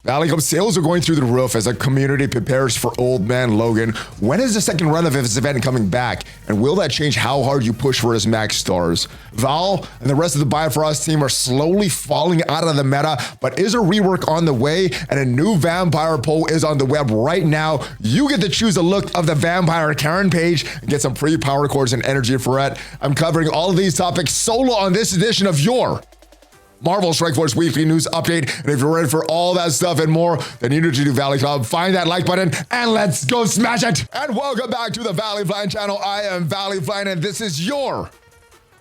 Sales are going through the roof as a community prepares for Old Man Logan. When is the second run of this event coming back? And will that change how hard you push for his max stars? Val and the rest of the Bifrost team are slowly falling out of the meta, but is a rework on the way? And a new vampire poll is on the web right now. You get to choose a look of the vampire Karen page and get some free power cores and energy for it. I'm covering all of these topics solo on this edition of your Marvel Strike Force Weekly News Update. And if you're ready for all that stuff and more, then you need to do Valley Club. Find that like button and let's go smash it. And welcome back to the ValleyFlyin channel. I am ValleyFlyin and this is your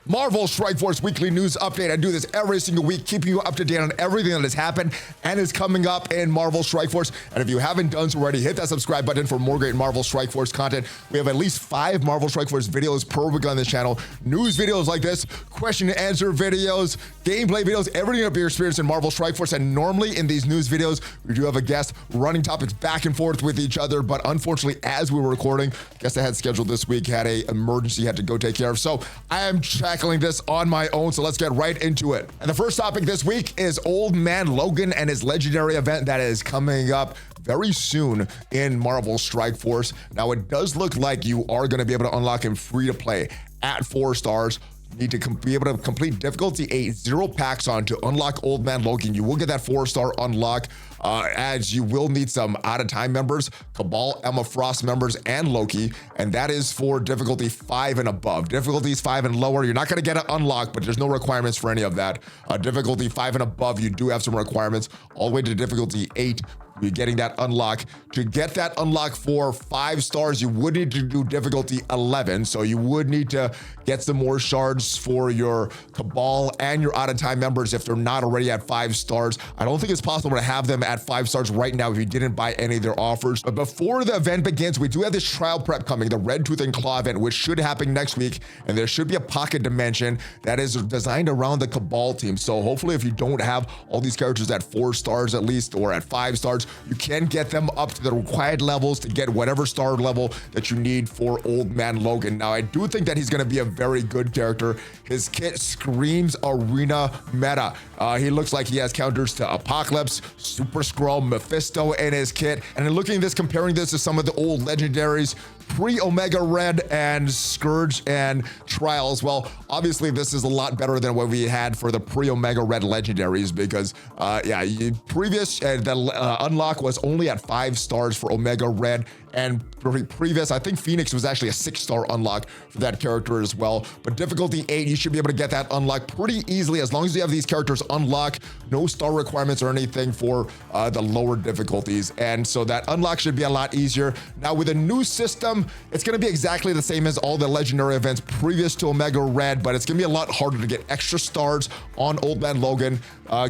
Marvel Strike Force Weekly News Update. I do this every single week, keeping you up to date on everything that has happened and is coming up in Marvel Strike Force. And if you haven't done so already, hit that subscribe button for more great Marvel Strike Force content. We have at least 5 Marvel Strike Force videos per week on this channel. News videos like this, question and answer videos, gameplay videos, everything up your experience in Marvel Strike Force. And normally in these news videos, we do have a guest running topics back and forth with each other. But unfortunately, as we were recording, the guest I had scheduled this week had an emergency he had to go take care of. So I am tackling this on my own, so let's get right into it. And the first topic this week is Old Man Logan and his legendary event that is coming up very soon in Marvel Strike Force. Now, it does look like you are going to be able to unlock him free to play at 4 stars. Need to be able to complete difficulty 8, 0 packs on to unlock Old Man Logan. You will get that 4-star unlock, as you will need some out-of-time members, Cabal, Emma Frost members, and Loki, and that is for difficulty 5 and above. Difficulties 5 and lower, you're not going to get an unlock, but there's no requirements for any of that. Difficulty 5 and above, you do have some requirements. All the way to difficulty 8, you're getting that unlock. To get that unlock for 5 stars, you would need to do difficulty 11. So you would need to get some more shards for your Cabal and your out-of-time members if they're not already at 5 stars. I don't think it's possible to have them at 5 stars right now if you didn't buy any of their offers. But before the event begins, we do have this trial prep coming, the Red Tooth and Claw event, which should happen next week. And there should be a pocket dimension that is designed around the Cabal team. So hopefully if you don't have all these characters at 4 stars at least, or at 5 stars, you can get them up to the required levels to get whatever star level that you need for Old Man Logan. Now, I do think that he's going to be a very good character. His kit screams arena meta. He looks like he has counters to Apocalypse, Super Skrull, Mephisto in his kit. And in looking at this, comparing this to some of the old legendaries, pre-Omega Red and Scourge and Trials, well, obviously this is a lot better than what we had for the pre-Omega Red legendaries because, the unlock was only at 5 stars for Omega Red, and previous, I think Phoenix was actually a 6-star unlock for that character as well. But difficulty 8, you should be able to get that unlock pretty easily as long as you have these characters unlock, no star requirements or anything for the lower difficulties. And so that unlock should be a lot easier. Now with a new system, it's going to be exactly the same as all the legendary events previous to Omega Red, but it's going to be a lot harder to get extra stars on Old Man Logan,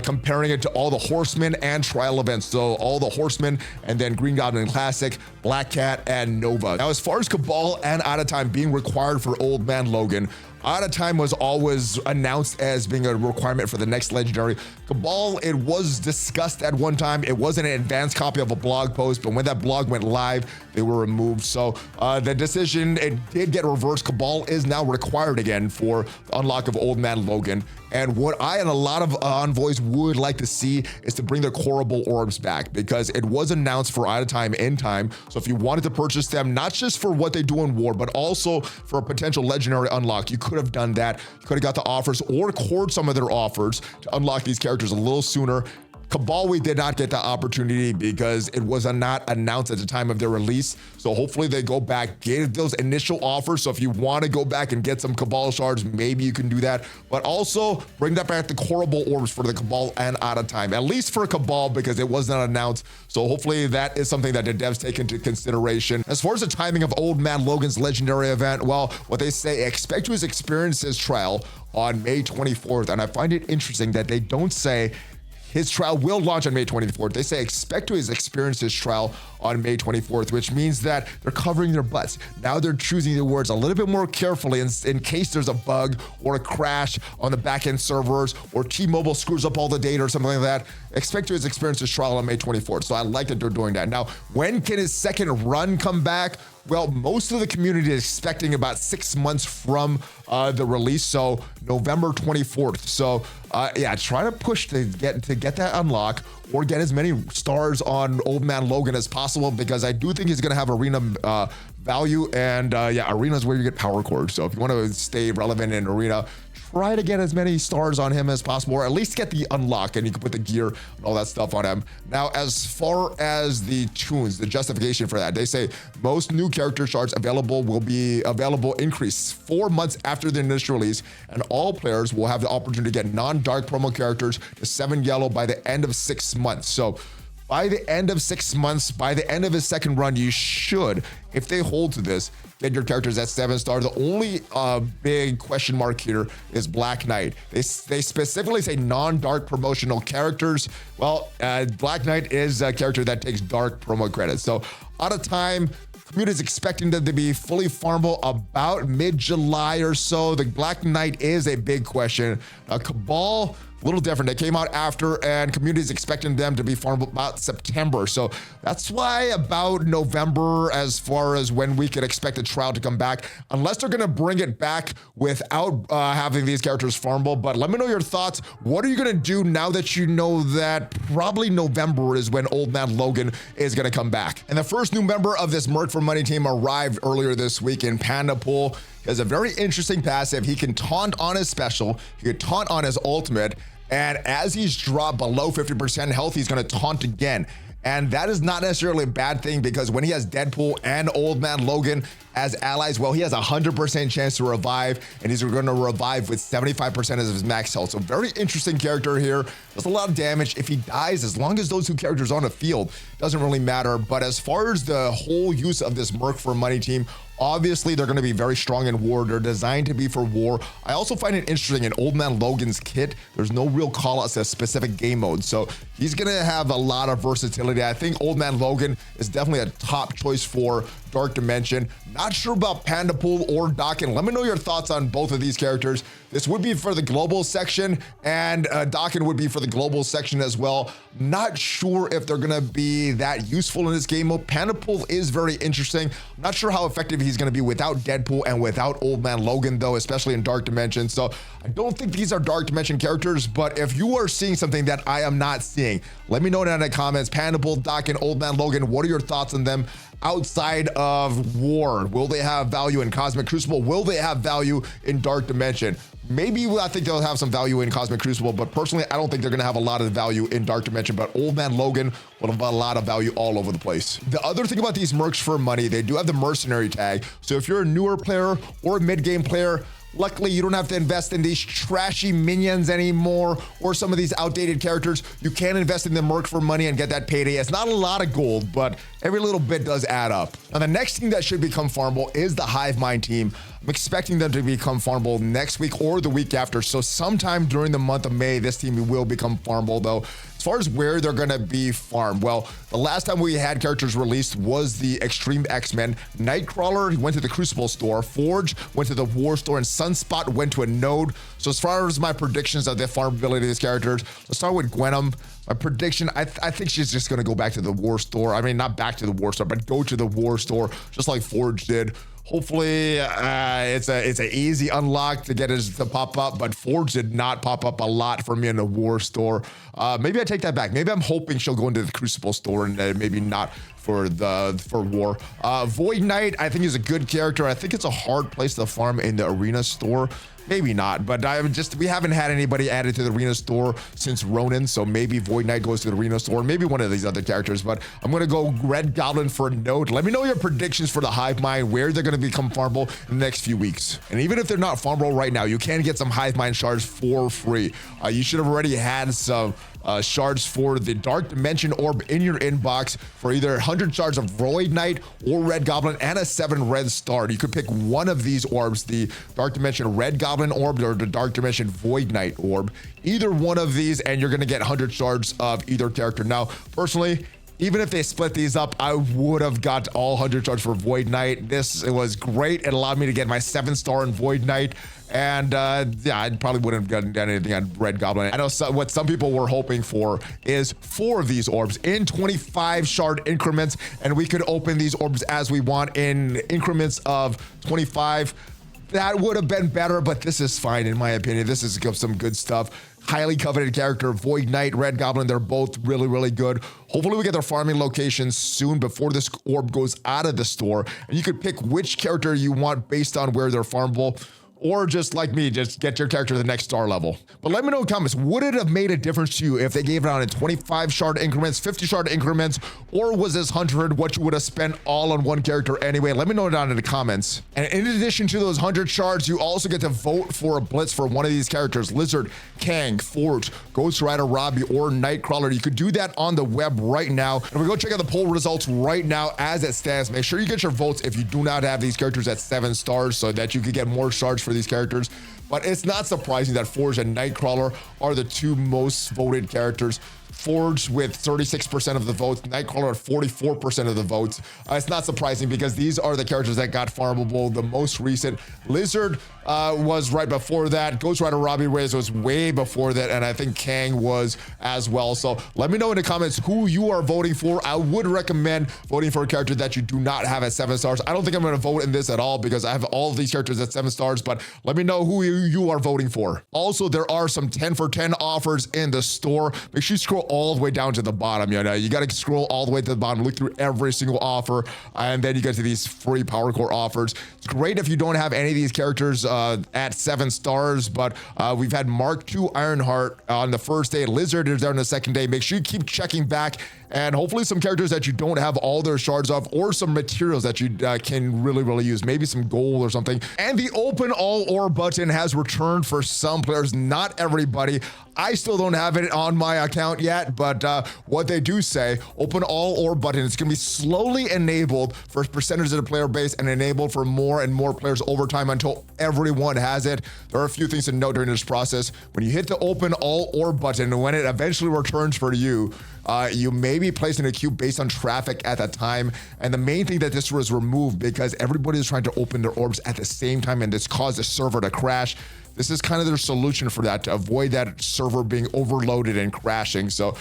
comparing it to all the Horsemen and Trial events. So all the Horsemen and then Green Goblin Classic, Black Cat, and Nova. Now, as far as Cabal and Out of Time being required for Old Man Logan, Out of Time was always announced as being a requirement for the next legendary. Cabal, it was discussed at one time. It wasn't an advanced copy of a blog post, but when that blog went live, they were removed. So the decision, it did get reversed. Cabal is now required again for the unlock of Old Man Logan. And what I and a lot of envoys would like to see is to bring the Horrible Orbs back, because it was announced for Out of Time in time. So if you wanted to purchase them, not just for what they do in war, but also for a potential legendary unlock, you could have done that. You could have got the offers or cored some of their offers to unlock these characters a little sooner. Cabal, we did not get the opportunity because it was not announced at the time of their release. So hopefully they go back, get those initial offers. So if you want to go back and get some Cabal shards, maybe you can do that. But also bring that back the Horrible Orbs for the Cabal and Out of Time, at least for Cabal, because it was not announced. So hopefully that is something that the devs take into consideration. As far as the timing of Old Man Logan's legendary event, well, what they say, expect to experience his trial on May 24th. And I find it interesting that they don't say his trial will launch on May 24th. They say expect to experience his trial on May 24th, which means that they're covering their butts. Now they're choosing their words a little bit more carefully in case there's a bug or a crash on the backend servers, or T-Mobile screws up all the data or something like that. Expect to experience his trial on May 24th. So I like that they're doing that. Now, when can his second run come back? Well, most of the community is expecting about 6 months from the release, so November 24th. So yeah, try to push to get that unlock or get as many stars on Old Man Logan as possible, because I do think he's going to have arena value, and yeah, arena is where you get power chords. So if you want to stay relevant in arena, try to get as many stars on him as possible, or at least get the unlock, and you can put the gear and all that stuff on him. Now, as far as the tunes, the justification for that, they say most new character shards available will be available increase 4 months after the initial release, and all players will have the opportunity to get non-dark promo characters to 7 yellow by the end of 6 months. So by the end of 6 months, by the end of his second run, you should, if they hold to this, get your characters at 7 stars. The only big question mark here is Black Knight. They specifically say non-dark promotional characters. Well, Black Knight is a character that takes dark promo credits. So out of time, community is expecting them to be fully farmable about mid-July or so. The Black Knight is a big question. Cabal, a little different. They came out after, and community is expecting them to be farmable about September. So that's why about November, as far as when we could expect the trial to come back, unless they're going to bring it back without having these characters farmable. But let me know your thoughts. What are you going to do now that you know that probably November is when Old Man Logan is going to come back? And the first new member of this Merc for Money team arrived earlier this week in Pandapool. He has a very interesting passive. He can taunt on his special, he can taunt on his ultimate, and as he's dropped below 50% health, he's going to taunt again. And that is not necessarily a bad thing, because when he has Deadpool and Old Man Logan as allies, well, he has a 100% chance to revive, and he's going to revive with 75% of his max health. So very interesting character here. Does a lot of damage. If he dies, as long as those two characters are on the field, doesn't really matter. But as far as the whole use of this Merc for Money team, obviously they're going to be very strong in war. They're designed to be for war. I also find it interesting in Old Man Logan's kit, there's no real call outs to specific game modes. So he's going to have a lot of versatility. I think Old Man Logan is definitely a top choice for Dark Dimension. Not sure about Pandapool or Dokken. Let me know your thoughts on both of these characters. This would be for the global section, and Dokken would be for the global section as well. Not sure if they're gonna be that useful in this game mode. Pandapool is very interesting. I'm not sure how effective he's gonna be without Deadpool and without Old Man Logan though, especially in Dark Dimension. So I don't think these are Dark Dimension characters, but if you are seeing something that I am not seeing, let me know down in the comments. Pandapool, Dokken, Old Man Logan, what are your thoughts on them outside of war? Will they have value in Cosmic Crucible? Will they have value in Dark Dimension? Maybe I think they'll have some value in Cosmic Crucible, but personally, I don't think they're going to have a lot of value in Dark Dimension. But Old Man Logan will have a lot of value all over the place. The other thing about these Mercs for Money, they do have the Mercenary tag. So if you're a newer player or a mid-game player, luckily, you don't have to invest in these trashy minions anymore, or some of these outdated characters. You can invest in the Merc for Money and get that payday. It's not a lot of gold, but every little bit does add up. Now, the next thing that should become farmable is the Hive Mind team. I'm expecting them to become farmable next week or the week after. So sometime during the month of May, this team will become farmable though. As far as where they're going to be farmed, well, the last time we had characters released was the Extreme X-Men. Nightcrawler went to the Crucible store, Forge went to the War store, and Sunspot went to a node. So as far as my predictions of the farmability of these characters, let's start with Gwenum. My prediction, I think she's just going to go back to the War store. I mean, not back to the War store, but go to the War store, just like Forge did. Hopefully, it's an easy unlock to get it to pop up, but Forge did not pop up a lot for me in the War store. Maybe I take that back. Maybe I'm hoping she'll go into the Crucible store, and maybe not for War. Void Knight, I think, is a good character. I think it's a hard place to farm in the Arena store. Maybe not, but we haven't had anybody added to the Arena store since Ronin, so maybe Void Knight goes to the Arena store, maybe one of these other characters, but I'm going to go Red Goblin for a node. Let me know your predictions for the Hive Mind, where they're going to become farmable in the next few weeks. And even if they're not farmable right now, you can get some Hive Mind shards for free. You should have already had some shards for the Dark Dimension Orb in your inbox for either 100 shards of Void Knight or Red Goblin and a 7 red star. You could pick one of these orbs, the Dark Dimension Red Goblin Orb or the Dark Dimension Void Knight Orb. Either one of these, and you're going to get 100 shards of either character. Now, personally, Even if they split these up, I would have got all 100 shards for Void Knight. It was great. It allowed me to get my 7-star in Void Knight. And yeah, I probably wouldn't have done anything on Red Goblin. I know what some people were hoping for is 4 of these orbs in 25 shard increments, and we could open these orbs as we want in increments of 25. That would have been better, but this is fine in my opinion. This is some good stuff. Highly coveted character, Void Knight, Red Goblin, they're both really, really good. Hopefully we get their farming locations soon before this orb goes out of the store. And you could pick which character you want based on where they're farmable. Or just like me, just get your character to the next star level. But let me know in the comments, would it have made a difference to you if they gave it out in 25 shard increments, 50 shard increments, or was this 100 what you would have spent all on one character anyway? Let me know down in the comments. And in addition to those 100 shards, you also get to vote for a Blitz for one of these characters, Lizard, Kang, Forge, Ghost Rider, Robbie, or Nightcrawler. You could do that on the web right now. And we go check out the poll results right now as it stands. Make sure you get your votes if you do not have these characters at 7 stars so that you could get more shards for these characters. But it's not surprising that Forge and Nightcrawler are the 2 most voted characters. Forge with 36% of the votes, Nightcrawler at 44% of the votes. It's not surprising because these are the characters that got farmable the most recent. Lizard was right before that. Ghost Rider Robbie Reyes was way before that, and I think Kang was as well. So let me know in the comments who you are voting for. I would recommend voting for a character that you do not have at 7 stars. I don't think I'm going to vote in this at all because I have all of these characters at 7 stars, but let me know who you are voting for. Also, there are some 10 for 10 offers in the store. Make sure you scroll all the way down to the bottom. You know, you got to scroll all the way to the bottom, look through every single offer, and then you get to these free power core offers. It's great if you don't have any of these characters at 7 stars, but we've had Mark II Ironheart on the first day. Lizard is there on the second day. Make sure you keep checking back, and hopefully some characters that you don't have all their shards of, or some materials that you can really use, maybe some gold or something. And the open all orb button has returned for some players, not everybody. I still don't have it on my account yet, but what they do say, open all orb button, it's gonna be slowly enabled for percentage of the player base and enabled for more and more players over time until everyone has it. There are a few things to note during this process. When you hit the open all orb button, when it eventually returns for you, you may be placed in a queue based on traffic at that time. And the main thing that this was removed because everybody is trying to open their orbs at the same time, and this caused the server to crash. This is kind of their solution for that, to avoid that server being overloaded and crashing. So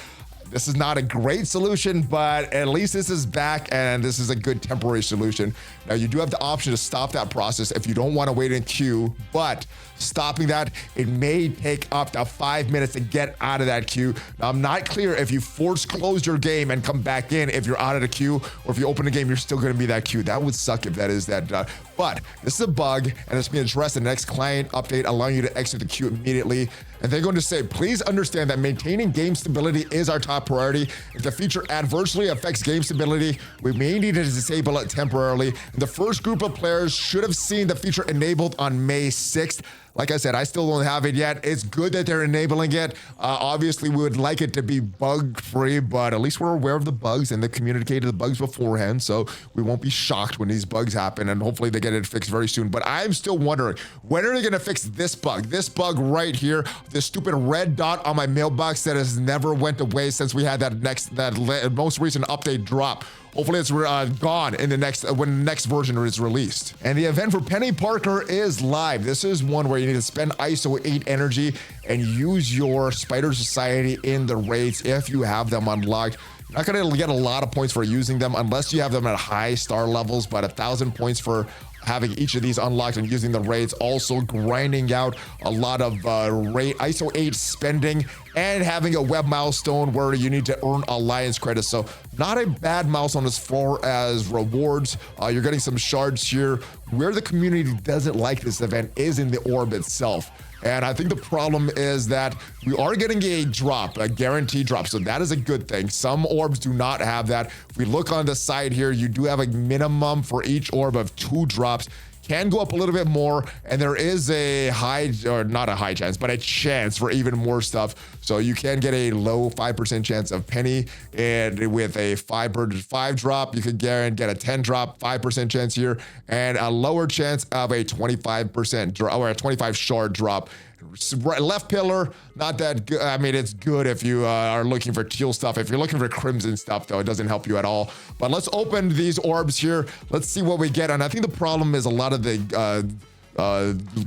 this is not a great solution, but at least this is back, and this is a good temporary solution. Now, you do have the option to stop that process if you don't want to wait in queue, but stopping that, it may take up to 5 minutes to get out of that queue. Now, I'm not clear if you force close your game and come back in if you're out of the queue, or if you open the game, you're still going to be that queue. That would suck if that is that. But this is a bug, and it's being addressed in the next client update, allowing you to exit the queue immediately. And they're going to say, please understand that maintaining game stability is our top priority. If the feature adversely affects game stability, we may need to disable it temporarily. And the first group of players should have seen the feature enabled on May 6th. Like I said, I still don't have it yet. It's good that they're enabling it. Obviously, we would like it to be bug-free, but at least we're aware of the bugs and they communicated the bugs beforehand, so we won't be shocked when these bugs happen, and hopefully they get it fixed very soon. But I'm still wondering, when are they gonna fix this bug? This bug right here, this stupid red dot on my mailbox that has never went away since we had that most recent update drop. Hopefully it's gone in the when the next version is released. And the event for Penny Parker is live. This is one where you need to spend ISO 8 energy and use your Spider Society in the raids if you have them unlocked. You're not gonna get a lot of points for using them unless you have them at high star levels, but 1,000 points for having each of these unlocked and using the raids, also grinding out a lot of ISO 8 spending, and having a web milestone where you need to earn alliance credits. So not a bad milestone as far as rewards. You're getting some shards here. Where the community doesn't like this event is in the orb itself. And I think the problem is that we are getting a drop, a guaranteed drop. So that is a good thing. Some orbs do not have that. If we look on the side here, you do have a minimum for each orb of 2 drops. Can go up a little bit more, and there is a high, or not a high chance, but a chance for even more stuff. So you can get a low 5% chance of Penny, and with a 5 drop, you could get a 10 drop, 5% chance here, and a lower chance of a 25% drop, or a 25 shard drop. Left pillar, not that good. I mean, it's good if you are looking for teal stuff. If you're looking for crimson stuff, though, it doesn't help you at all. But let's open these orbs here. Let's see what we get. And I think the problem is a lot of the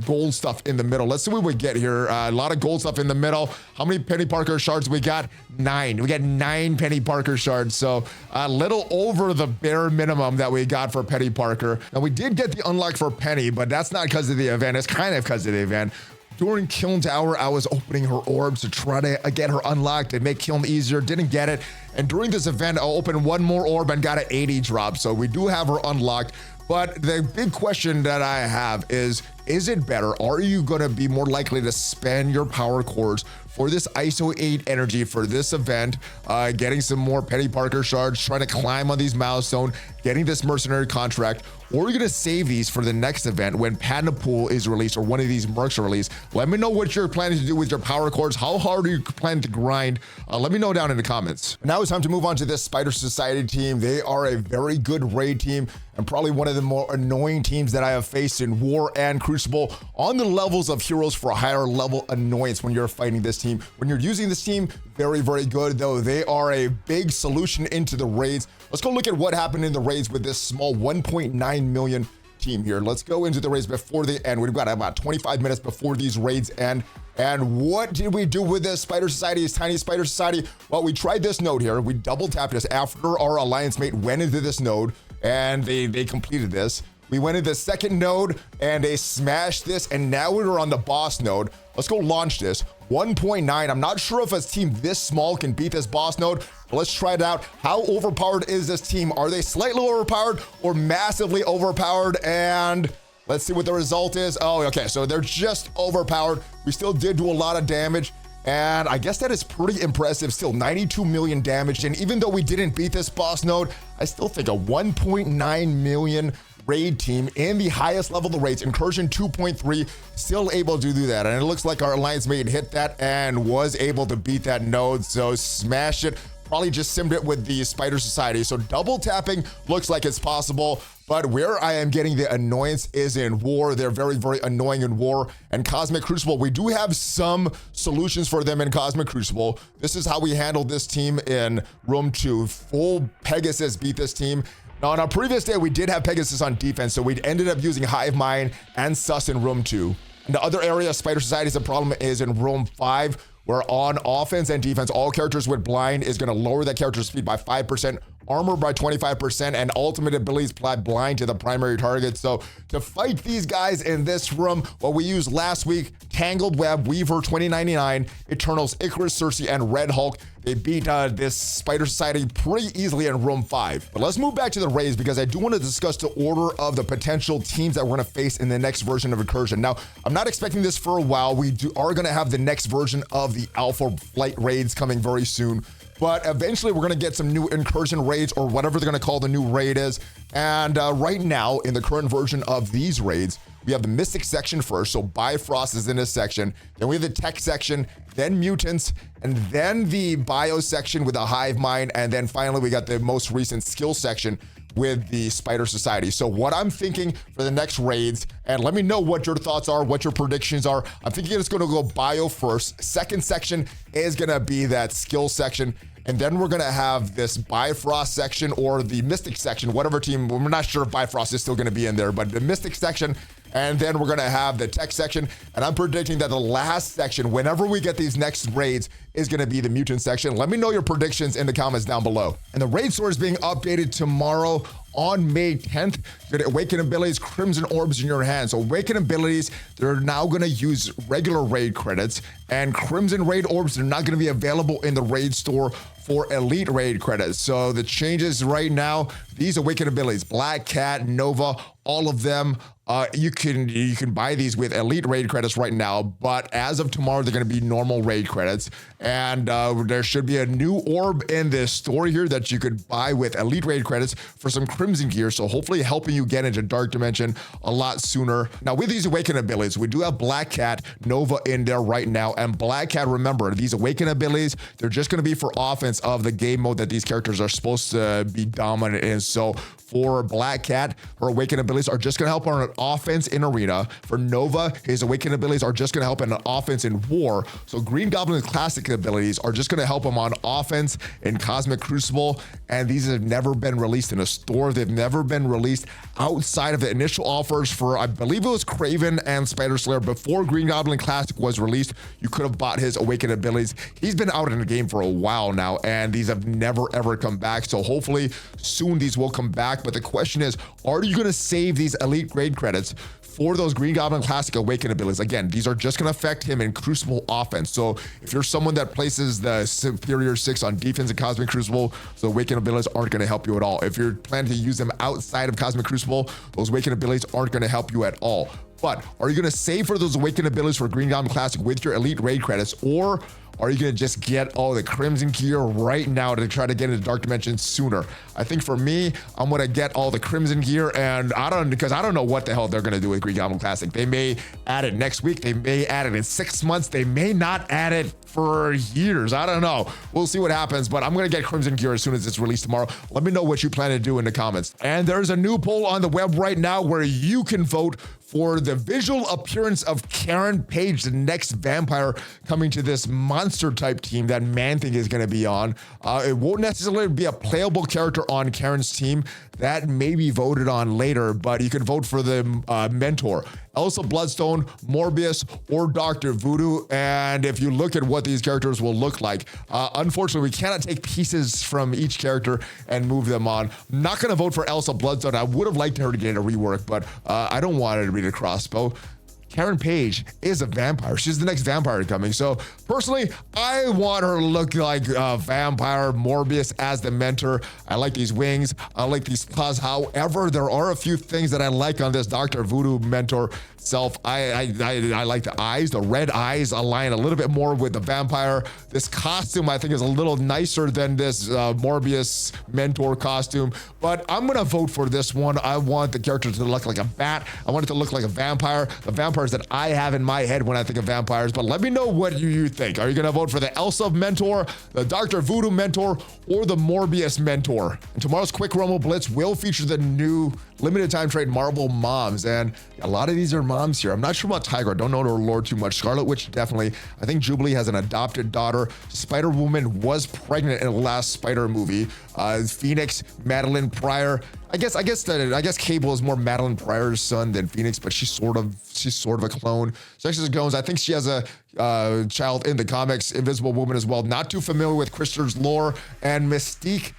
gold stuff in the middle. Let's see what we get here. A lot of gold stuff in the middle. How many Peni Parker shards we got? 9. We got 9 Peni Parker shards. So a little over the bare minimum that we got for Peni Parker. Now we did get the unlock for Peni, but that's not because of the event. It's kind of because of the event. During Kiln's hour, I was opening her orbs to try to get her unlocked and make Kiln easier. Didn't get it. And during this event, I opened one more orb and got an 80 drop. So we do have her unlocked. But the big question that I have is it better? Are you going to be more likely to spend your power cores for this ISO 8 energy for this event, getting some more Peni Parker shards, trying to climb on these milestones, getting this mercenary contract, or are you going to save these for the next event when Pandapool is released or one of these Mercs are released? Let me know what you're planning to do with your power cores. How hard are you planning to grind? Let me know down in the comments. Now it's time to move on to this Spider Society team. They are a very good raid team and probably one of the more annoying teams that I have faced in War and Crucible on the levels of heroes for a higher level annoyance when you're fighting this team. When you're using this team, very, very good, though they are a big solution into the raids. Let's go look at what happened in the raids with this small 1.9 million team here. Let's go into the raids before they end. We've got about 25 minutes before these raids end. And what did we do with this Spider Society, this tiny Spider Society? Well, we tried this node here. We double tapped this after our alliance mate went into this node and they completed this. We went into the second node and they smashed this, and now we're on the boss node. Let's go launch this. 1.9. I'm not sure if a team this small can beat this boss node, but let's try it out. How overpowered is this team? Are they slightly overpowered or massively overpowered? And let's see what the result is. Oh, okay, so they're just overpowered. We still did do a lot of damage, and I guess that is pretty impressive. Still 92 million damage, and even though we didn't beat this boss node, I still think a 1.9 million raid team in the highest level of the raids, incursion 2.3, still able to do that. And it looks like our alliance mate hit that and was able to beat that node. So smash it. Probably just simmed it with the Spider Society. So double tapping looks like it's possible. But where I am getting the annoyance is in War. They're very, very annoying in War. And Cosmic Crucible, we do have some solutions for them in Cosmic Crucible. This is how we handled this team in Room 2. Full Pegasus beat this team. Now, on our previous day, we did have Pegasus on defense, so we ended up using Hive Mind and Sus in Room 2. In the other area of Spider Society, the problem is in Room 5, where on offense and defense, all characters with blind is going to lower that character's speed by 5%, armor by 25%, and ultimate abilities apply blind to the primary target. So to fight these guys in this room, what we used last week, Tangled Web, Weaver 2099, Eternals, Icarus, Cersei, and Red Hulk. They beat this Spider Society pretty easily in Room 5. But let's move back to the raids, because I do want to discuss the order of the potential teams that we're going to face in the next version of Incursion. Now, I'm not expecting this for a while. We are going to have the next version of the Alpha Flight raids coming very soon. But eventually we're going to get some new Incursion raids, or whatever they're going to call the new raid is. And right now, in the current version of these raids, we have the Mystic section first, so Bifrost is in this section. Then we have the Tech section, then Mutants, and then the Bio section with the Hive Mind, and then finally we got the most recent Skill section with the Spider Society. So what I'm thinking for the next raids, and let me know what your thoughts are, what your predictions are. I'm thinking it's going to go Bio first. Second section is going to be that Skill section. And then we're going to have this Bifrost section or the Mystic section, whatever team. We're not sure if Bifrost is still going to be in there, but the Mystic section. And then we're going to have the Tech section. And I'm predicting that the last section, whenever we get these next raids, is going to be the Mutant section. Let me know your predictions in the comments down below. And the raid store is being updated tomorrow on May 10th. You're going to Awaken abilities, Crimson Orbs in your hands. So Awaken abilities, they're now going to use regular raid credits, and Crimson Raid Orbs, they're not going to be available in the raid store for Elite Raid credits. So the changes right now, these Awaken abilities, Black Cat, Nova, all of them, you can buy these with Elite Raid credits right now, but as of tomorrow, they're going to be normal raid credits. And there should be a new orb in this store here that you could buy with Elite Raid credits for some Crimson gear. So hopefully helping you get into Dark Dimension a lot sooner. Now with these Awaken abilities, we do have Black Cat, Nova in there right now. And Black Cat, remember, these Awaken abilities, they're just going to be for offense of the game mode that these characters are supposed to be dominant in. So for Black Cat, her Awaken abilities are just going to help her on offense in Arena. For Nova, his Awakened abilities are just going to help in offense in War. So Green Goblin's classic abilities are just going to help him on offense in Cosmic Crucible. And these have never been released in a store. They've never been released outside of the initial offers for, I believe it was Kraven and Spider Slayer. Before Green Goblin Classic was released, you could have bought his Awakened abilities. He's been out in the game for a while now, and these have never ever come back. So hopefully soon these will come back. But the question is, are you going to save these elite grade credits for those Green Goblin Classic Awakened abilities? Again, these are just going to affect him in Crucible offense. So if you're someone that places the Superior 6 on defense in Cosmic Crucible, the Awakened abilities aren't going to help you at all. If you're planning to use them outside of Cosmic Crucible, those Awakened abilities aren't going to help you at all. But are you going to save for those Awakened abilities for Green Goblin Classic with your elite raid credits, or are you going to just get all the Crimson gear right now to try to get into Dark Dimensions sooner? I think for me, I'm going to get all the Crimson gear, and because I don't know what the hell they're going to do with Green Goblin Classic. They may add it next week. They may add it in 6 months. They may not add it for years. I don't know. We'll see what happens, but I'm going to get Crimson gear as soon as it's released tomorrow. Let me know what you plan to do in the comments. And there's a new poll on the web right now where you can vote for the visual appearance of Karen Page, the next vampire coming to this monster type team that Man-Thing is going to be on. It won't necessarily be a playable character on Karen's team. That may be voted on later, but you can vote for the mentor, Elsa Bloodstone, Morbius, or Dr. Voodoo. And if you look at what these characters will look like, unfortunately, we cannot take pieces from each character and move them on. I'm not going to vote for Elsa Bloodstone. I would have liked her to get a rework, but I don't want her to be the crossbow. Karen Page is a vampire. She's the next vampire coming. So personally, I want her to look like a vampire, Morbius as the mentor. I like these wings. I like these claws. However, there are a few things that I like on this Dr. Voodoo mentor self. I like the eyes. The red eyes align a little bit more with the vampire. This costume, I think, is a little nicer than this Morbius mentor costume. But I'm going to vote for this one. I want the character to look like a bat. I want it to look like a vampire. The vampires that I have in my head when I think of vampires. But let me know what you think. Are you going to vote for the Elsa mentor, the Dr. Voodoo mentor, or the Morbius mentor? And tomorrow's Quick Rumble Blitz will feature the new limited time trade Marvel moms. And a lot of these are moms here. I'm not sure about Tiger. I don't know her lore too much. Scarlet Witch, definitely. I think Jubilee has an adopted daughter. Spider-Woman was pregnant in the last Spider movie. Phoenix, Madeline Pryor. I guess Cable is more Madeline Pryor's son than Phoenix, but she's sort of a clone. Sexus Gomes, I think she has a child in the comics. Invisible Woman as well. Not too familiar with Krister's lore. And Mystique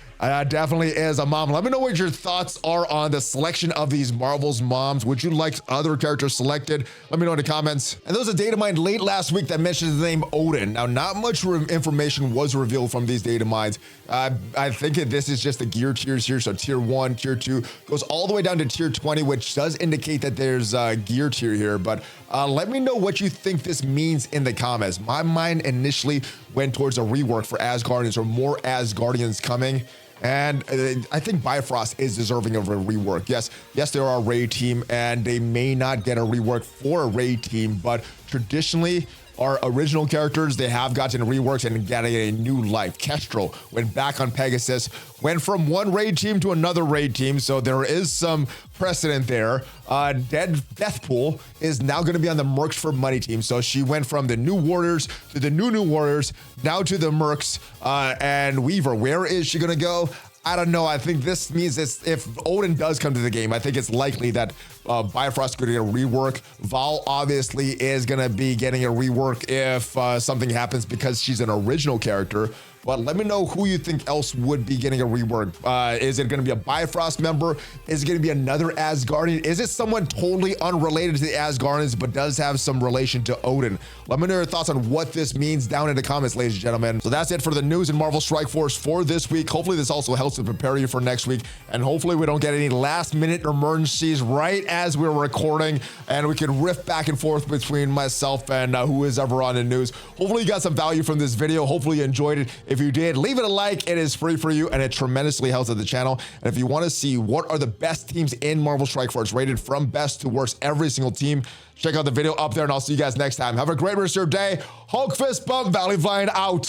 definitely is a mom. Let me know what your thoughts are on the selection of these Marvel's moms. Would you like other characters selected? Let me know in the comments. And there was a data mine late last week that mentioned the name Odin. Now, not much information was revealed from these data mines. I think this is just the gear tiers here. So tier 1, tier 2 goes all the way down to tier 20, which does indicate that there's a gear tier here. But let me know what you think this means in the comments. My mind initially went towards a rework for Asgardians, or more Asgardians coming. And I think Bifrost is deserving of a rework. Yes, they are a raid team, and they may not get a rework for a raid team, but traditionally, our original characters, they have gotten reworks and getting a new life. Kestrel went back on Pegasus, went from one raid team to another raid team, so there is some precedent there. Deathpool is now going to be on the Mercs for Money team, so she went from the New Warriors to the New Warriors, now to the Mercs. And Weaver, where is she going to go? I don't know. I think this means if Odin does come to the game, I think it's likely that Bifrost could get a rework. Val obviously is going to be getting a rework if something happens because she's an original character. But let me know who you think else would be getting a rework. Is it going to be a Bifrost member? Is it going to be another Asgardian? Is it someone totally unrelated to the Asgardians but does have some relation to Odin? Let me know your thoughts on what this means down in the comments, ladies and gentlemen. So that's it for the news in Marvel Strike Force for this week. Hopefully this also helps to prepare you for next week. And hopefully we don't get any last minute emergencies right as we're recording, and we can riff back and forth between myself and who is ever on the news. Hopefully you got some value from this video. Hopefully you enjoyed it. If you did, leave it a like. It is free for you, and it tremendously helps at the channel. And if you want to see what are the best teams in Marvel Strike Force, rated from best to worst, every single team, check out the video up there, and I'll see you guys next time. Have a great rest of your day. Hulk fist bump, ValleyFlyin out.